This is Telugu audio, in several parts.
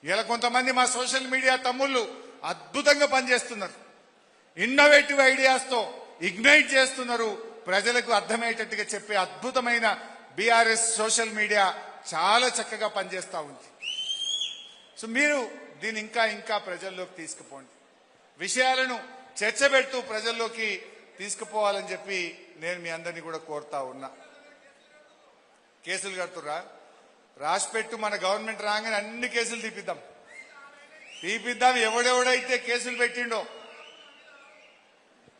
ఇలా కొంతమంది మా సోషల్ మీడియా తమ్ముళ్ళు అద్భుతంగా పనిచేస్తున్నారు. ఇన్నోవేటివ్ ఐడియాస్తో ఇగ్నైట్ చేస్తున్నారు. ప్రజలకు అర్థమయ్యేటట్టుగా చెప్పే అద్భుతమైన బీఆర్ఎస్ సోషల్ మీడియా చాలా చక్కగా పనిచేస్తూ ఉంది. సో మీరు దీన్ని ఇంకా ఇంకా ప్రజల్లోకి తీసుకుపోండి. విషయాలను చర్చ పెడుతూ ప్రజల్లోకి తీసుకుపోవాలని చెప్పి నేను మీ అందరినీ కూడా కోరుతా ఉన్నా. కేసులు కడుతురా రాసిపెట్టు. మన గవర్నమెంట్ రాగానే అన్ని కేసులు తీపిద్దాం.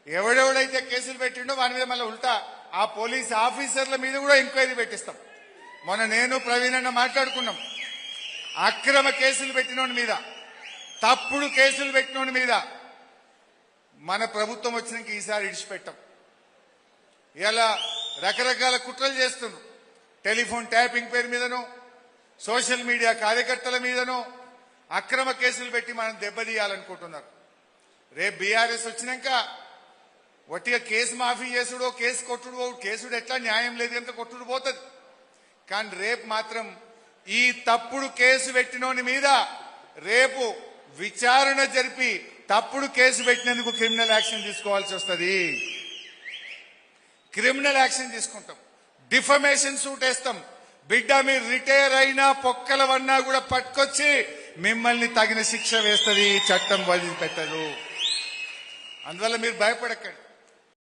ఎవడెవడైతే కేసులు పెట్టిండో వాని మీద మళ్ళీ ఉల్టా ఆ పోలీస్ ఆఫీసర్ల మీద కూడా ఎంక్వైరీ పెట్టిస్తాం. మొన్న నేను ప్రవీణ్ అన్న మాట్లాడుకున్నాం. అక్రమ కేసులు పెట్టినోని మీద, తప్పుడు కేసులు పెట్టినోని మీద మన ప్రభుత్వం వచ్చినాక ఈసారి ఇడిచిపెట్టాం. ఇలా రకరకాల కుట్రలు చేస్తున్నారు. టెలిఫోన్ ట్యాపింగ్ పేరు మీదనో, సోషల్ మీడియా కార్యకర్తల మీదనో అక్రమ కేసులు పెట్టి మనం దెబ్బతీయాలనుకుంటున్నారు. రేపు బీఆర్ఎస్ వచ్చినాక ఒట్టిగా కేసు మాఫీ చేసుడో కేసు కొట్టుడు, కేసుడు ఎట్లా న్యాయం లేదు కనుక కొట్టుడు పోతుంది. కానీ రేపు మాత్రం ఈ తప్పుడు కేసు పెట్టినోని మీద రేపు విచారణ జరిపి తప్పుడు కేసు పెట్టినందుకు క్రిమినల్ యాక్షన్ తీసుకోవాల్సి వస్తుంది. క్రిమినల్ యాక్షన్ తీసుకుంటాం. డిఫమేషన్ సూట్ వేస్తాం. బిడ్డ మీరు రిటైర్ అయినా పొక్కలవన్నా కూడా పట్టుకొచ్చి మిమ్మల్ని తగిన శిక్ష వేస్తుంది. చట్టం వదిలిపెట్టదు. అందువల్ల మీరు భయపడకండి.